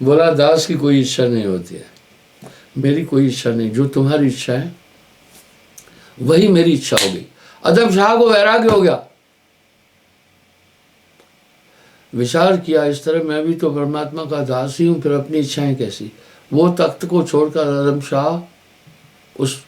बोला दास की कोई इच्छा नहीं होती है, मेरी कोई इच्छा नहीं, जो तुम्हारी इच्छा है वही मेरी इच्छा होगी। अदब शाह को वैराग्य हो गया, विचार किया इस तरह मैं भी तो परमात्मा का दास ही हूं, फिर अपनी इच्छाएं कैसी। वो तख्त को छोड़कर अदब शाह उस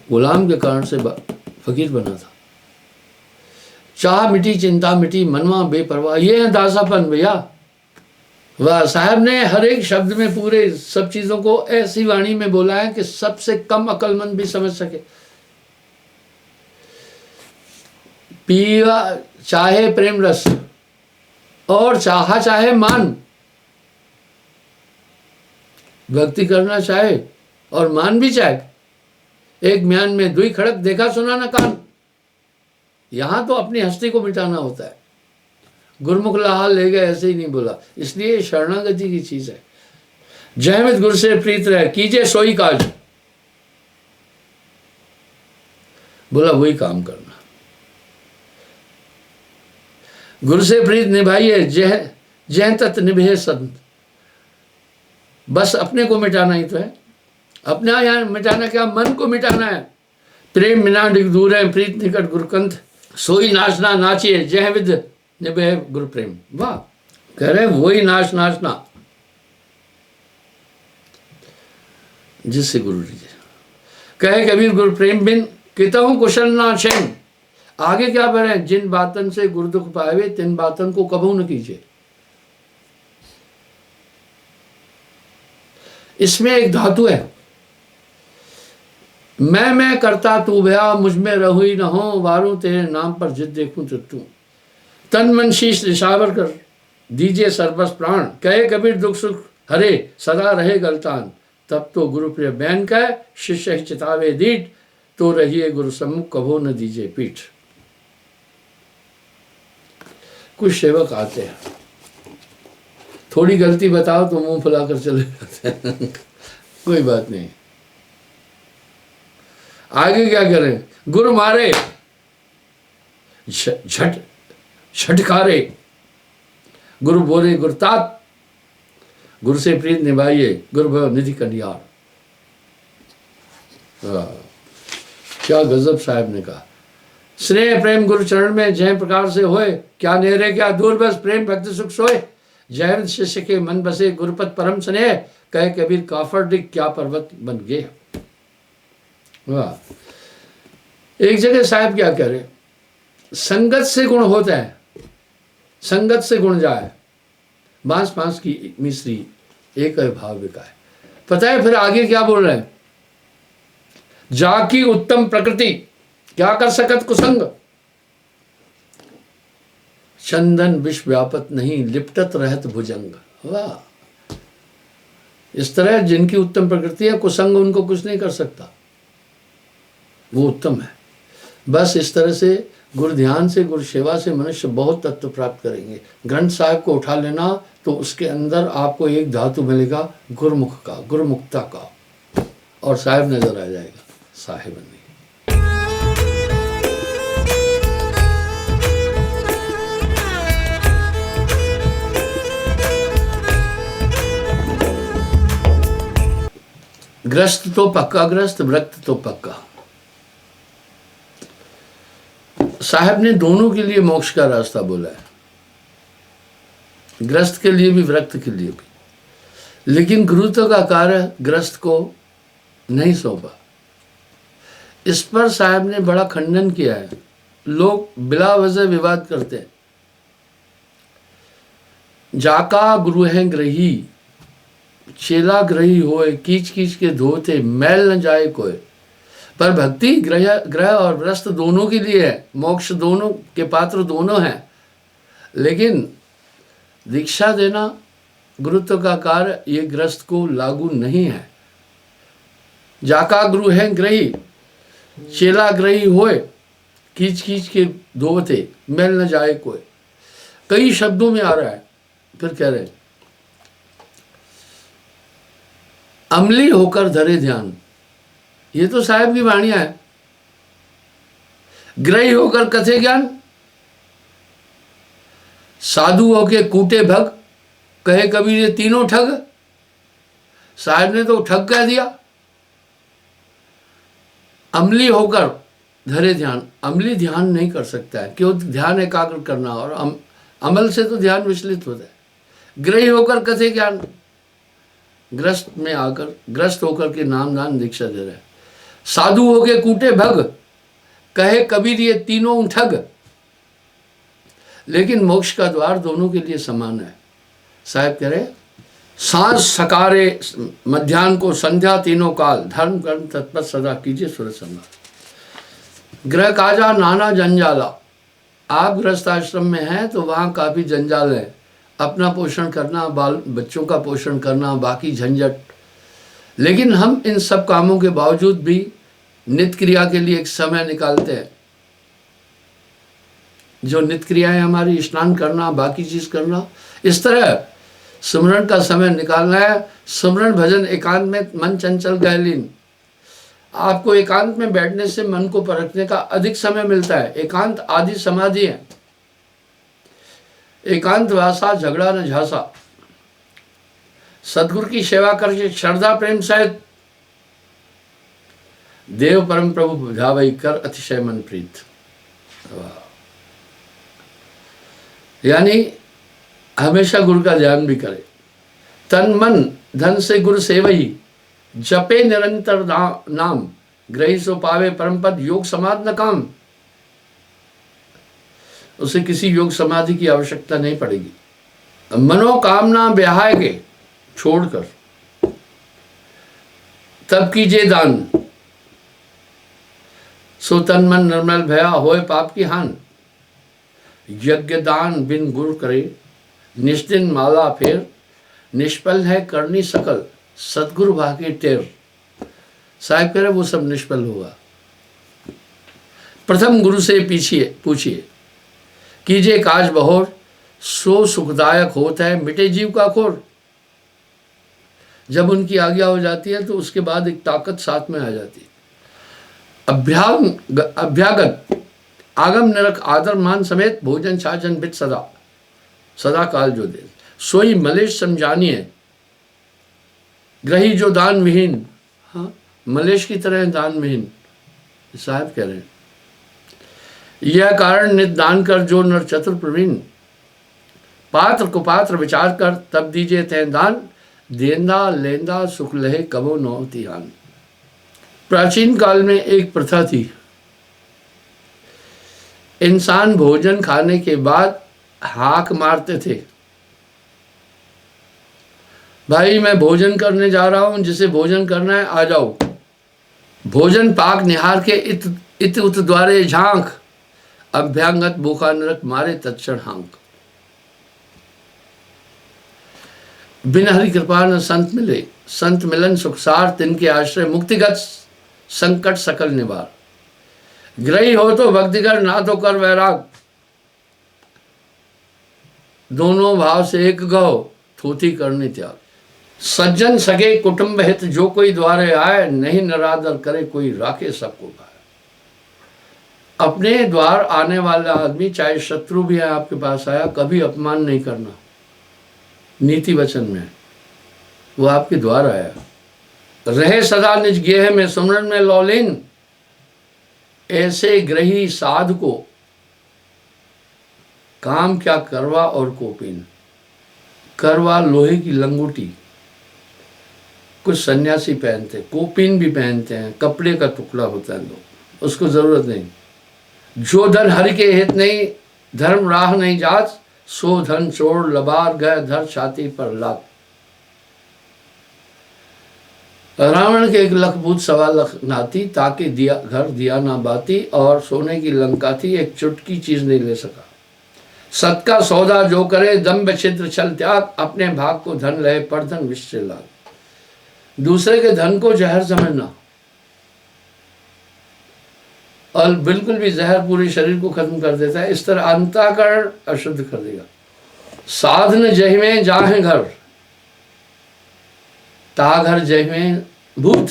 गुलाम के कारण से फकीर बना था। चाह मिटी चिंता मिटी मनवा बेपरवाह, ये है दासापन भैया। वह साहब ने हर एक शब्द में पूरे सब चीजों को ऐसी वाणी में बोला है कि सबसे कम अक्लमंद भी समझ सके। पिया चाहे प्रेम रस और चाहा चाहे मान, भक्ति करना चाहे और मान भी चाहे, एक म्यान में दुई खड़क देखा सुना न कान। यहां तो अपनी हस्ती को मिटाना होता है। गुरमुख लाहा ले गए ऐसे ही नहीं बोला, इसलिए शरणागति की चीज है। जयमित गुरु से प्रीत रहे कीजिए सोई काज, बोला वही काम करना। गुरु से प्रीत निभाइए जय जय तत् निभे संत, बस अपने को मिटाना ही तो है। अपना यहाँ मिटाना क्या, मन को मिटाना है। प्रेम मिना डिग दूर है प्रीत निकट गुरुकंठ, सोई नाचना नाचिए जय विद निभे गुरु प्रेम। वाह, कह रहे वही नाचना जिससे गुरु लीजिए। कहे कबीर गुरु प्रेम बिन कितहु कुशल ना चैन। आगे क्या बढ़े, जिन बातन से गुरु दुख पावे तिन बातन को कबू न कीजिए। इसमें एक धातु है, मैं करता तू भया मुझ में रहू ही न हो, वारू तेरे नाम पर जिद देखूं तो तू। तन मन शीश निशावर कर दीजिए सर्वस प्राण, कहे कबीर दुख सुख हरे सदा रहे गलतान। तब तो गुरु प्रिय बैन कह शिष्य ही चितावे दीठ, तो रहिए गुरु सम्मुख कभो न दीजिए पीठ। कुछ सेवक आते हैं, थोड़ी गलती बताओ तो मुंह फुलाकर चले जाते हैं। कोई बात नहीं, आगे क्या करें, गुरु मारे झट झटकारे, गुरु बोले गुरुतात, गुरु से प्रीत निभाइए गुरु भव निधि कन्यार। क्या गजब साहब ने कहा। स्नेह प्रेम गुरु चरण में जय प्रकार से होए, क्या नेरे क्या दूर बस प्रेम भक्ति सुख सोए। जय शिष्य के मन बसे गुरुपत परम स्नेह, कहे कबीर काफर डिग क्या पर्वत बन गए। वाह, एक जगह साहब क्या कह रहे, संगत से गुण होता है, संगत से गुण जाए, बांस बांस की मिश्री एक भाव विकाय। पता है फिर आगे क्या बोल रहे हैं, जाकी उत्तम प्रकृति क्या कर सकत कुसंग, चंदन विष व्यापत नहीं लिपटत रहत भुजंग। वाह, इस तरह जिनकी उत्तम प्रकृति है कुसंग उनको कुछ नहीं कर सकता, वो उत्तम है। बस इस तरह से गुरु ध्यान से गुरु सेवा से मनुष्य बहुत तत्व प्राप्त करेंगे। ग्रंथ साहिब को उठा लेना तो उसके अंदर आपको एक धातु मिलेगा गुरुमुख का, गुरुमुक्ता का, और साहिब नजर आ जाएगा, साहिब नहीं। ग्रस्त तो पक्का ग्रस्त, विरक्त तो पक्का। साहब ने दोनों के लिए मोक्ष का रास्ता बोला है, ग्रस्त के लिए भी विरक्त के लिए भी, लेकिन गुरुत्व का कार्य ग्रस्त को नहीं सौंपा। इस पर साहब ने बड़ा खंडन किया है। लोग बिला वजह विवाद करते हैं। जाका गुरु है ग्रही चेला ग्रही होए, कीच कीच के धोते मैल न जाए कोई। पर भक्ति ग्रह और ग्रस्त दोनों के लिए है, मोक्ष दोनों के पात्र दोनों हैं, लेकिन दीक्षा देना गुरुत्व का कार्य ये ग्रस्त को लागू नहीं है। जाका गुरु है ग्रही चेला ग्रही होए, कीच कीच के धोते मैल न जाए कोई। कई शब्दों में आ रहा है, फिर कह रहे अमली होकर धरे ध्यान, ये तो साहब की वाणियां है। ग्रही होकर कथे ज्ञान, साधु होके कूटे भग, कहे कबीर ये तीनों ठग। साहब ने तो ठग कह दिया। अमली होकर धरे ध्यान, अमली ध्यान नहीं कर सकता है, क्यों? ध्यान एकाग्र करना, और अमल से तो ध्यान विचलित होता है। ग्रही होकर कथे ज्ञान, ग्रस्त में आकर, ग्रस्त होकर के नाम दान दीक्षा दे रहे। साधु होके कूटे भग, कहे कबीर ये तीनों ठग। लेकिन मोक्ष का द्वार दोनों के लिए समान है। साहब कह रहे सांस सकारे मध्याह्न को संध्या तीनों काल, धर्म कर्म तत्पर सदा कीजिए सूरज संभाल। ग्रह काजा नाना जंजाला, आप गृहस्थ आश्रम में हैं तो वहाँ काफ़ी जंजाल है, अपना पोषण करना, बाल बच्चों का पोषण करना, बाकी झंझट। लेकिन हम इन सब कामों के बावजूद भी नित्य क्रिया के लिए एक समय निकालते हैं। जो नित्य क्रिया है हमारी, स्नान करना, बाकी चीज करना, इस तरह सुमरण का समय निकालना है। सुमरण भजन एकांत में मन चंचल गहलीन, आपको एकांत में बैठने से मन को परखने का अधिक समय मिलता है। एकांत आदि समाधि है। एकांत वासा झगड़ा न झांसा, सदगुरु की सेवा करके श्रद्धा प्रेम सहित देव परम प्रभु बुझावई कर अतिशय मन प्रीत। यानी हमेशा गुरु का ध्यान भी करे। तन मन धन से गुरु सेवही, जपे निरंतर नाम, ग्रही सो पावे परम पद, योग समाधि न काम। उसे किसी योग समाधि की आवश्यकता नहीं पड़ेगी। मनोकामना ब्याह के छोड़कर तब कीजिए दान, सो तन मन निर्मल भया होए पाप की हान। यज्ञ दान बिन गुरु करे, निष्दिन माला फेर, निष्फल है करनी सकल, सदगुरु भागे टेर। साहब कह रहे वो सब निष्फल होगा। प्रथम गुरु से पूछिए, कीजिए काज बहोर, सो सुखदायक होता है मिटे जीव का खोर। जब उनकी आज्ञा हो जाती है तो उसके बाद एक ताकत साथ में आ जाती है। अभ्यागत आगम निरख आदर मान समेत, भोजन छाजन बित सदा, सदा काल जो दे, सोई मलेश समझानिए, ग्रही जो दान विहीन। हाँ, मलेश की तरह दान विहीन। साहब कह रहे हैं यह कारण नित दान कर जो नर चतुर प्रवीण, पात्र कुपात्र विचार कर तब दीजिए तय दान, देंदा लेंदा सुख लहे कबो नौती हान। प्राचीन काल में एक प्रथा थी, इंसान भोजन खाने के बाद हाक मारते थे, भाई मैं भोजन करने जा रहा हूं, जिसे भोजन करना है आ जाओ। भोजन पाक निहार के इत उत द्वारे झांक, अभ्यांगत भूखा नरक मारे तत्क्षण हांक। बिन हरि कृपा न संत मिले, संत मिलन सुखसार, तिनके आश्रय मुक्तिगत संकट सकल निवार। ग्रही हो तो भक्ति कर, ना तो कर वैराग, दोनों भाव से एक गौ, थोथी करने त्याग। सज्जन सगे कुटुंब हित, जो कोई द्वारे आए, नहीं नरादर करे कोई राखे सबको पाए। अपने द्वार आने वाला आदमी, चाहे शत्रु भी है आपके पास आया, कभी अपमान नहीं करना। नीति वचन में वो आपके द्वार आया, रहे सदा निज गेह में, सुमरन में लौलीन। ऐसे ग्रही साध को काम क्या करवा और कोपिन। करवा लोहे की लंगोटी कुछ सन्यासी पहनते, कोपिन भी पहनते हैं, कपड़े का टुकड़ा होता है, लोग उसको जरूरत नहीं। जो धन हरि के हित नहीं, धर्म राह नहीं जात, सो धन चोर लबार गए धर छाती पर लात। रावण के 1 लाख भूत 1.25 लाख नाती, ताके दिया घर दिया ना बाती, और सोने की लंका थी, एक चुटकी चीज नहीं ले सका। सत का सौदा जो करे, दम्भ छिद्र छल त्याग, अपने भाग को धन लहे पर धन विष से लाग। दूसरे के धन को जहर समझना, और बिल्कुल भी जहर पूरे शरीर को खत्म कर देता है, इस तरह अंतःकरण अशुद्ध कर देगा। साधन जहि में जाहे घर, ता घर जहि में भूत।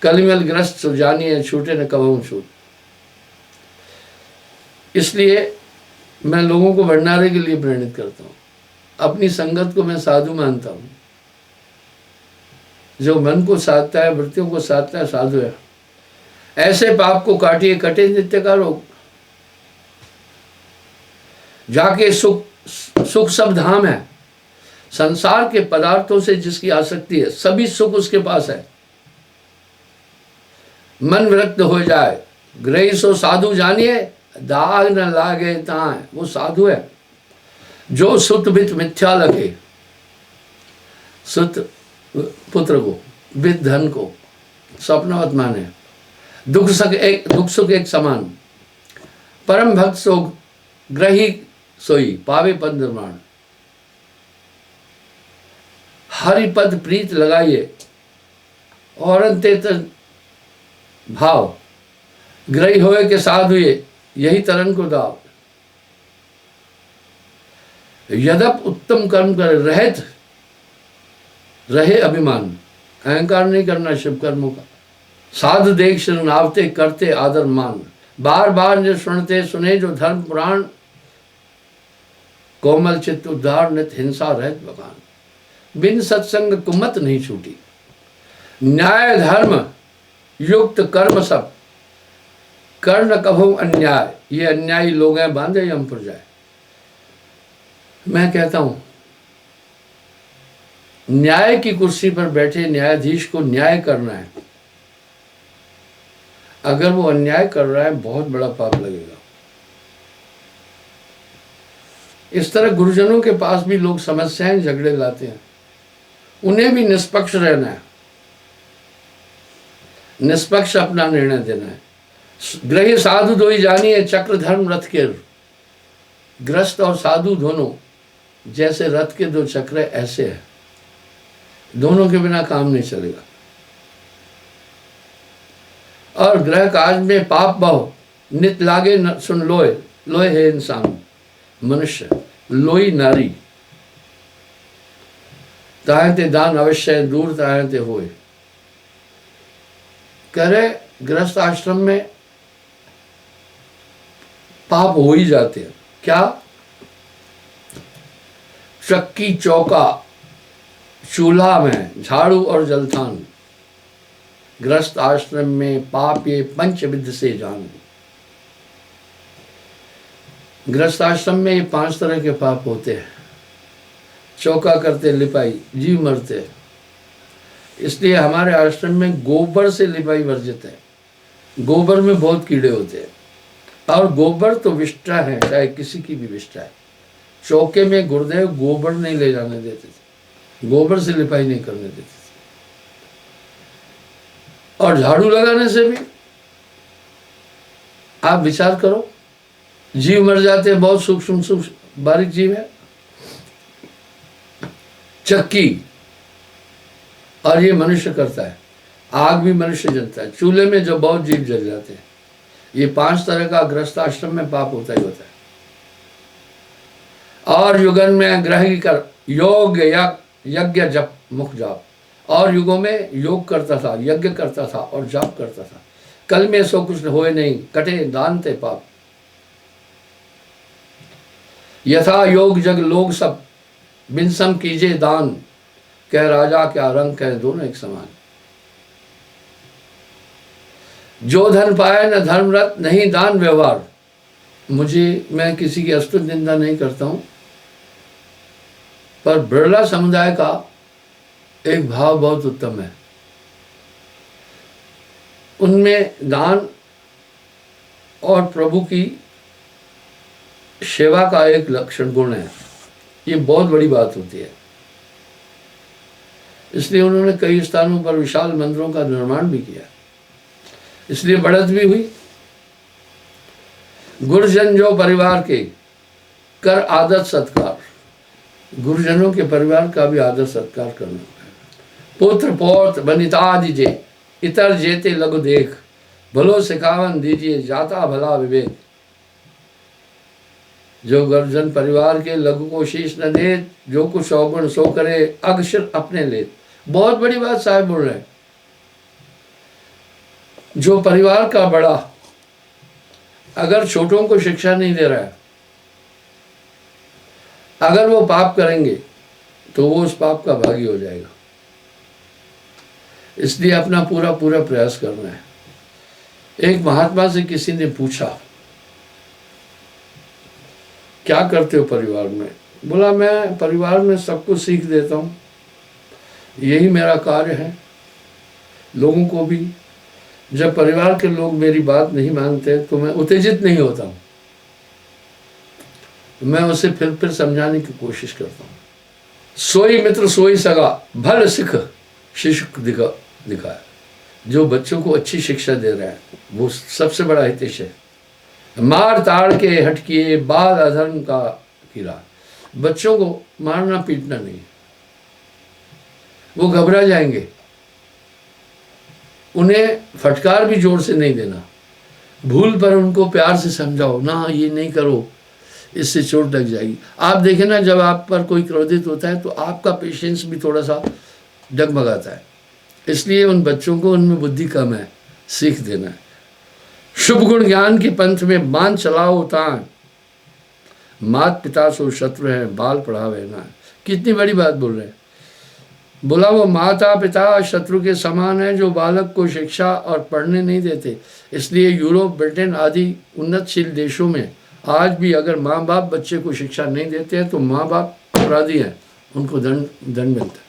कलिमल ग्रस्त सो जानिए, छूटे न कबहू छूट। इसलिए मैं लोगों को भंडारे के लिए प्रेरित करता हूँ। अपनी संगत को मैं साधु मानता हूँ, जो मन को साधता है, वृत्तियों को साधता है, साधु है। ऐसे पाप को काटिए, कटे नित्य का रोग। जाके सुख सब धाम है। संसार के पदार्थों से जिसकी आसक्ति है, सभी सुख उसके पास है। मन विरक्त हो जाए, ग्रही सो साधु जानिए, दाग न लागे ताए, वो साधु है। जो सुत बित मिथ्या लगे, सुत पुत्र को, विद धन को स्वप्नवत माने, दुख सुख एक समान। परम भक्त सो ग्रही सोई, पावे पद निर्माण। हरिपद प्रीत लगाइए, और अंते भाव, ग्रही होए के साधु ये, यही तरन को दाव। यदप उत्तम कर्म करे, रहत रहे अभिमान, अहंकार नहीं करना शुभ कर्मों का। साधु देख शरणावते, करते आदर मान। बार बार जो सुनते सुने जो धर्म पुराण, कोमल चित्त उद्धार नित हिंसा रहत बखान। बिन सत्संग कुमत नहीं छूटी, न्याय धर्म युक्त कर्म सब, कर न कभू अन्याय। ये अन्यायी लोग हैं, बांधे यम पर जाए। मैं कहता हूं, न्याय की कुर्सी पर बैठे न्यायाधीश को न्याय करना है। अगर वो अन्याय कर रहा है, बहुत बड़ा पाप लगेगा। इस तरह गुरुजनों के पास भी लोग समस्याएं, झगड़े लाते हैं। उन्हें भी निष्पक्ष रहना है, निष्पक्ष अपना निर्णय देना है। ग्रही साधु दो ही जानिए, चक्र धर्म रथ के। ग्रस्त और साधु दोनों जैसे रथ के दो चक्र ऐसे है, दोनों के बिना काम नहीं चलेगा। और ग्रह काज में पाप बहु, नित लागे न सुन लोए। लोए है इंसान, मनुष्य, लोई नारी। ताहते दान अवश्य, दूर ताहते होए। करे गृहस्थ आश्रम में पाप हो ही जाते हैं। क्या? चक्की चौका, चूल्हा में झाड़ू और जलथान। गृहस्थ आश्रम में पाप ये पंचविध से जान। गृहस्थ आश्रम में ये 5 तरह के पाप होते हैं। चौका करते, लिपाई, जीव मरते। इसलिए हमारे आश्रम में गोबर से लिपाई वर्जित है। गोबर में बहुत कीड़े होते हैं, और गोबर तो विष्ठा है, चाहे किसी की भी विष्ठा है। चौके में गुरुदेव गोबर नहीं ले जाने देते थे, गोबर से लिपाई नहीं करने देते थे। और झाड़ू लगाने से भी आप विचार करो, जीव मर जाते हैं, बहुत सूक्ष्म बारीक जीव है। चक्की, और ये मनुष्य करता है। आग भी मनुष्य जलता है, चूल्हे में जो बहुत जीव जल जाते हैं। ये 5 तरह का गृहस्थ आश्रम में पाप होता ही होता है। और युगन में ग्रह कर योग यज्ञ जप मुख जाप। और युगों में योग करता था, यज्ञ करता था और जाप करता था। कल में सो कुछ होए नहीं, कटे दान ते पाप। यथा योग जग लोग सब, बिनसम कीजे दान। कह राजा क्या रंग, कह दोनों एक समान। जो धन पाए न धर्मरत, नहीं दान व्यवहार। मैं किसी की अस्तुत निंदा नहीं करता हूं, पर बिरला समुदाय का एक भाव बहुत उत्तम है। उनमें दान और प्रभु की सेवा का एक लक्षण गुण है। ये बहुत बड़ी बात होती है। इसलिए उन्होंने कई स्थानों पर विशाल मंदिरों का निर्माण भी किया, इसलिए बढ़त भी हुई। गुरुजन जो परिवार के कर आदर सत्कार। गुरुजनों के परिवार का भी आदर सत्कार करना। पुत्र पौत्र बनितादि जे, इतर जेते लघु देख। भलो सिखावन दीजिए, जाता भला विवेक। जो गुरुजन परिवार के लघु को शीश न दे, जो कुछ अवगुण सो करे, अक्षर अपने ले। बहुत बड़ी बात साहब बोल रहे हैं। जो परिवार का बड़ा अगर छोटों को शिक्षा नहीं दे रहा है, अगर वो पाप करेंगे तो वो उस पाप का भागी हो जाएगा। इसलिए अपना पूरा पूरा प्रयास करना है। एक महात्मा से किसी ने पूछा, क्या करते हो परिवार में? बोला, मैं परिवार में सबको सीख देता हूँ, यही मेरा कार्य है। लोगों को भी, जब परिवार के लोग मेरी बात नहीं मानते तो मैं उत्तेजित नहीं होता हूँ, मैं उसे फिर समझाने की कोशिश करता हूँ। सोई मित्र सोई सगा, भल सिख शिशु दिखाया। जो बच्चों को अच्छी शिक्षा दे रहा है वो सबसे बड़ा हितैष है। मार ताड़ के हटकिए, बाल अधर्म का कीड़ा। बच्चों को मारना पीटना नहीं, वो घबरा जाएंगे, उन्हें फटकार भी जोर से नहीं देना। भूल पर उनको प्यार से समझाओ, ना ये नहीं करो, इससे चोट लग जाएगी। आप देखें ना, जब आप पर कोई क्रोधित होता है तो आपका पेशेंस भी थोड़ा सा डगमगाता है। इसलिए उन बच्चों को, उनमें बुद्धि कम है, सीख देना है। शुभ गुण ज्ञान के पंथ में मान चलाओ तान, मात पिता सो शत्रु है, बाल पढ़ावे ना। कितनी बड़ी बात बोल रहे हैं। बोला, वो माता पिता शत्रु के समान है जो बालक को शिक्षा और पढ़ने नहीं देते। इसलिए यूरोप, ब्रिटेन आदि उन्नतशील देशों में आज भी अगर माँ बाप बच्चे को शिक्षा नहीं देते हैं तो माँ बाप अपराधी हैं, उनको दंड मिलता है,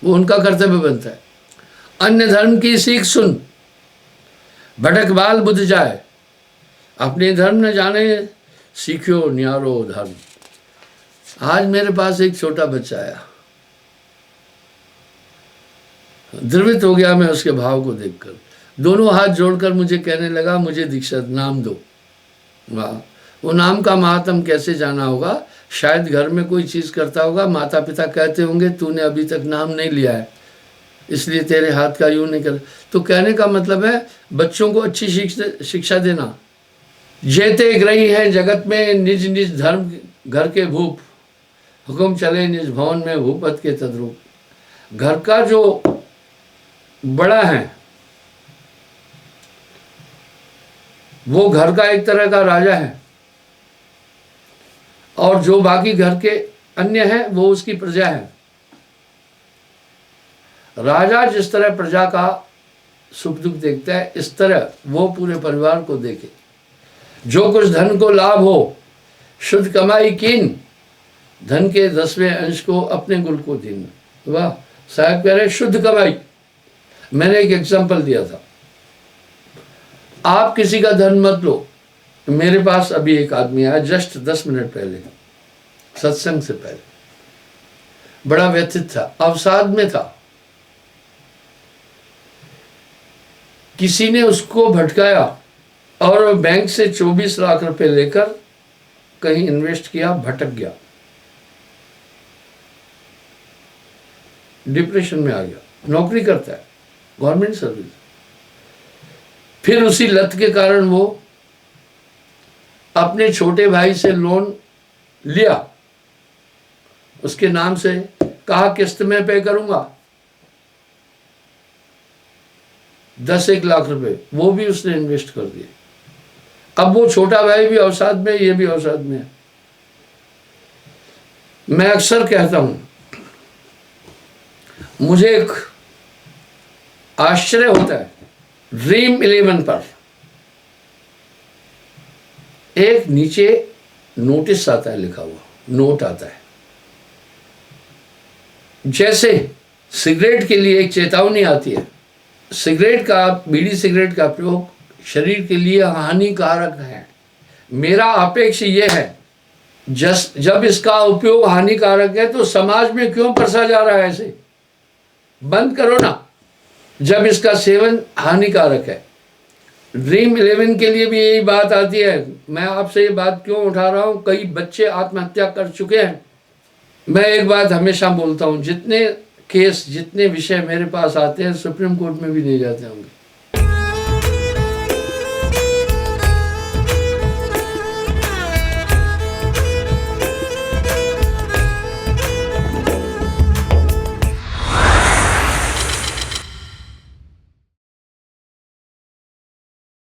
वो उनका कर्तव्य बनता है। अन्य धर्म की सीख सुन, भटक बाल बुझ जाए, अपने धर्म न जाने, सीखो न्यारो धर्म। आज मेरे पास एक छोटा बच्चा आया, द्रवित हो गया मैं उसके भाव को देखकर। दोनों हाथ जोड़कर मुझे कहने लगा, मुझे दीक्षा नाम दो। वाह, वो नाम का महात्म कैसे जाना होगा? शायद घर में कोई चीज़ करता होगा, माता पिता कहते होंगे तूने अभी तक नाम नहीं लिया है, इसलिए तेरे हाथ का यूँ नहीं कर। तो कहने का मतलब है बच्चों को अच्छी शिक्षा देना। जेते ग्रही है जगत में, निज निज धर्म घर के भूप, हुक्म चले निज भवन में, भूपत के तद्रूप। घर का जो बड़ा है वो घर का एक तरह का राजा है, और जो बाकी घर के अन्य हैं वो उसकी प्रजा है। राजा जिस तरह प्रजा का सुख दुख देखता है, इस तरह वो पूरे परिवार को देखे। जो कुछ धन को लाभ हो, शुद्ध कमाई कीन, धन के 10वें अंश को अपने गुल को दीन। वाह, साहब कह रहे शुद्ध कमाई। मैंने एक एग्जाम्पल दिया था, आप किसी का धन मत लो। मेरे पास अभी एक आदमी आया जस्ट 10 मिनट पहले, सत्संग से पहले, बड़ा व्यथित था, अवसाद में था। किसी ने उसको भटकाया और बैंक से 24 लाख रुपए लेकर कहीं इन्वेस्ट किया, भटक गया, डिप्रेशन में आ गया। नौकरी करता है, गवर्नमेंट सर्विस। फिर उसी लत के कारण वो अपने छोटे भाई से लोन लिया, उसके नाम से, कहा किस्त में पे करूंगा, 10-1 लाख रुपए, वो भी उसने इन्वेस्ट कर दिए। अब वो छोटा भाई भी अवसाद में, ये भी अवसाद में है। मैं अक्सर कहता हूं, मुझे एक आश्चर्य होता है, ड्रीम 11 पर एक नीचे नोटिस आता है, लिखा हुआ नोट आता है, जैसे सिगरेट के लिए एक चेतावनी आती है। सिगरेट का, बीड़ी सिगरेट का प्रयोग शरीर के लिए हानिकारक है। मेरा अपेक्ष ये है, जब इसका उपयोग हानिकारक है तो समाज में क्यों परसा जा रहा है? ऐसे बंद करो ना, जब इसका सेवन हानिकारक है। ड्रीम 11 के लिए भी यही बात आती है। मैं आपसे ये बात क्यों उठा रहा हूँ? कई बच्चे आत्महत्या कर चुके हैं। मैं एक बात हमेशा बोलता हूँ, जितने केस, जितने विषय मेरे पास आते हैं, सुप्रीम कोर्ट में भी नहीं जाते होंगे।